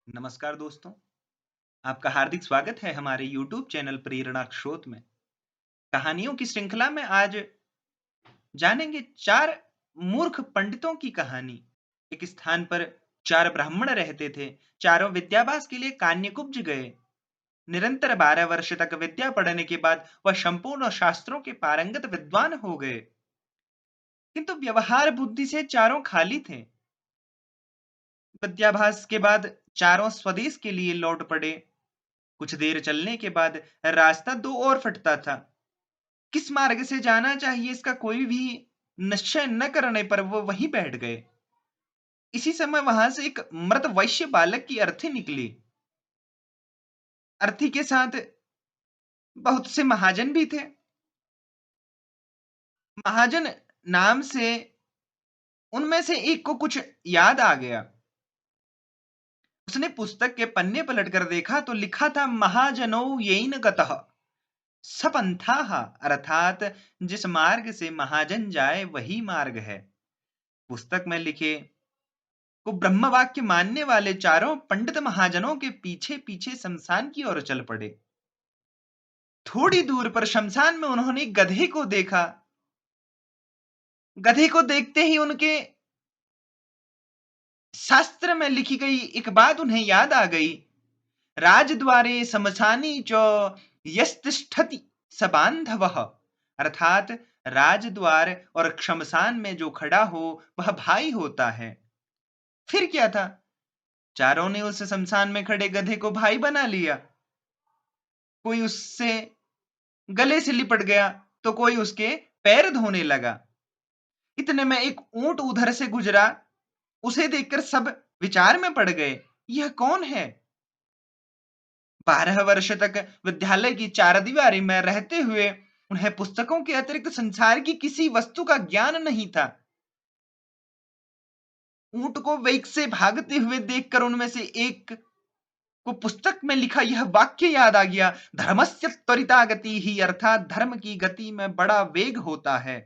नमस्कार दोस्तों, आपका हार्दिक स्वागत है हमारे YouTube चैनल प्रेरणा स्रोत में। कहानियों की श्रृंखला में आज जानेंगे 4 मूर्ख पंडितों की कहानी। एक स्थान पर 4 ब्राह्मण रहते थे। चारों विद्याभ्यास के लिए कान्यकुब्ज गए। निरंतर 12 वर्ष तक विद्या पढ़ने के बाद वह संपूर्ण शास्त्रों के पारंगत विद्वान हो गए। किंतु व्यवहार बुद्धि से चारों खाली थे। विद्याभ्यास के बाद चारों स्वदेश के लिए लौट पड़े। कुछ देर चलने के बाद रास्ता दो ओर फटता था। किस मार्ग से जाना चाहिए इसका कोई भी निश्चय न करने पर वो वहीं बैठ गए। इसी समय वहां से एक मृत वैश्य बालक की अर्थी निकली। अर्थी के साथ बहुत से महाजन भी थे। महाजन नाम से उनमें से एक को कुछ याद आ गया। उसने पुस्तक के पन्ने पलटकर देखा तो लिखा था महाजनो येन गतः सपंथाः, अर्थात जिस मार्ग से महाजन जाए वही मार्ग है। पुस्तक में लिखे को ब्रह्म वाक्य मानने वाले चारों पंडित महाजनों के पीछे पीछे शमशान की ओर चल पड़े। थोड़ी दूर पर शमशान में उन्होंने गधे को देखा। गधे को देखते ही उनके शास्त्र में लिखी गई एक बात उन्हें याद आ गई। राजद्वारे शमशानी च यस्तिष्ठति स बांधवः, अर्थात राजद्वार और शमशान में जो खड़ा हो वह भाई होता है। फिर क्या था, चारों ने उस शमशान में खड़े गधे को भाई बना लिया। कोई उससे गले से लिपट गया तो कोई उसके पैर धोने लगा। इतने में एक ऊंट उधर से गुजरा। उसे देखकर सब विचार में पड़ गए, यह कौन है। 12 वर्ष तक विद्यालय की चारदीवारी में रहते हुए उन्हें पुस्तकों के अतिरिक्त संसार की किसी वस्तु का ज्ञान नहीं था। ऊंट को वेग से भागते हुए देखकर उनमें से एक को पुस्तक में लिखा यह वाक्य याद आ गया, धर्मस्य त्वरिता गति ही, अर्थात धर्म की गति में बड़ा वेग होता है।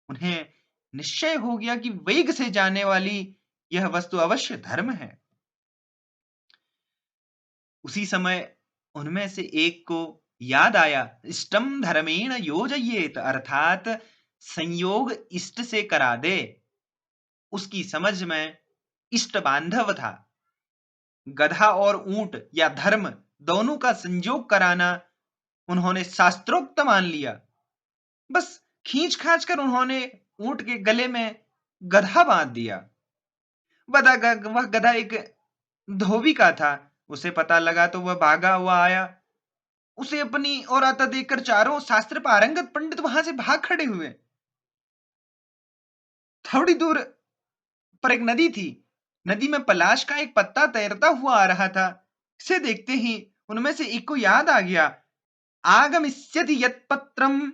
उन्हें निश्चय हो गया कि वेग से जाने वाली यह वस्तु अवश्य धर्म है। उसी समय उनमें से एक को याद आया, इष्टम धर्मेण योजयेत, अर्थात संयोग इष्ट से करा दे। उसकी समझ में इष्ट बांधव था। गधा और ऊंट या धर्म दोनों का संयोग कराना उन्होंने शास्त्रोक्त मान लिया। बस खींच खाच कर उन्होंने ऊंट के गले में गधा बांध दिया। वह गधा एक धोबी का था। उसे पता लगा तो वह भागा हुआ आया। उसे अपनी ओर आता देखकर चारों शास्त्र पारंगत पंडित वहां से भाग खड़े हुए। थोड़ी दूर पर एक नदी थी। नदी में पलाश का एक पत्ता तैरता हुआ आ रहा था। इसे देखते ही उनमें से एक को याद आ गया, आगमिष्यति यत्पत्रम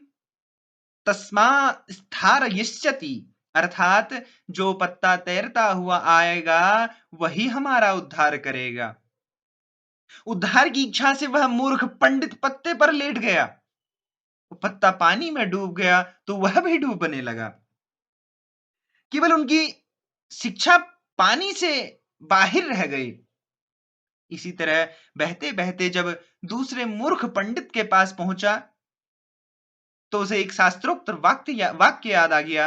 तस्मा स्थारयिष्यति, अर्थात जो पत्ता तैरता हुआ आएगा वही हमारा उद्धार करेगा। उद्धार की इच्छा से वह मूर्ख पंडित पत्ते पर लेट गया। वो पत्ता पानी में डूब गया तो वह भी डूबने लगा। केवल उनकी शिक्षा पानी से बाहर रह गई। इसी तरह बहते बहते जब दूसरे मूर्ख पंडित के पास पहुंचा तो उसे एक शास्त्रोक्त वाक्य याद आ गया,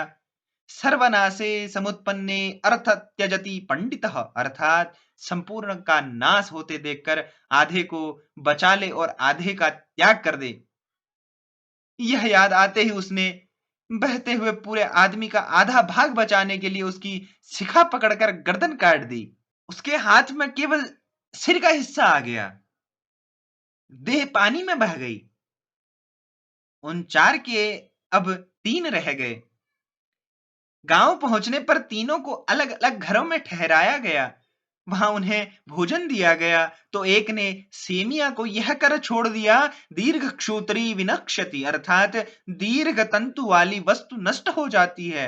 सर्वनाशे समुत्पन्ने अर्थ त्यजति पंडितः, अर्थात संपूर्ण का नाश होते देखकर आधे को बचा ले और आधे का त्याग कर दे। यह याद आते ही उसने बहते हुए पूरे आदमी का आधा भाग बचाने के लिए उसकी शिखा पकड़कर गर्दन काट दी। उसके हाथ में केवल सिर का हिस्सा आ गया। देह पानी में बह गई। उन 4 के अब 3 रह गए। गांव पहुंचने पर तीनों को अलग अलग घरों में ठहराया गया। वहां उन्हें भोजन दिया गया तो एक ने सेमिया को यह कर छोड़ दिया, दीर्घ क्षोत्री विनक्ष्यति, अर्थात दीर्घ तंतु वाली वस्तु नष्ट हो जाती है।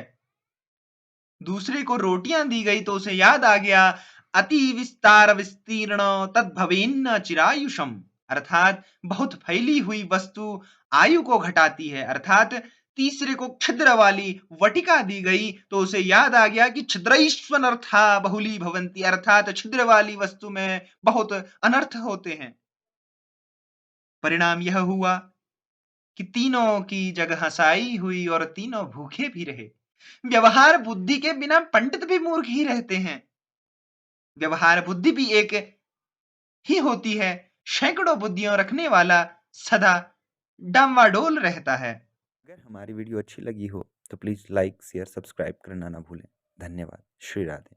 दूसरे को रोटियां दी गई तो उसे याद आ गया, अति विस्तार विस्तीर्ण तद्भवेन्न चिरायुषम, अर्थात बहुत फैली हुई वस्तु आयु को घटाती है। अर्थात तीसरे को छिद्र वाली वटिका दी गई तो उसे याद आ गया कि छिद्रैष्वनर्था बहुली भवंती, अर्थात छिद्र वाली वस्तु में बहुत अनर्थ होते हैं। परिणाम यह हुआ कि तीनों की जग हंसाई हुई और तीनों भूखे भी रहे। व्यवहार बुद्धि के बिना पंडित भी मूर्ख ही रहते हैं। व्यवहार बुद्धि भी एक ही होती है, सैकड़ों बुद्धियां रखने वाला सदा डांवाडोल रहता है। अगर हमारी वीडियो अच्छी लगी हो तो प्लीज़ लाइक शेयर सब्सक्राइब करना ना भूलें। धन्यवाद। श्री राधे।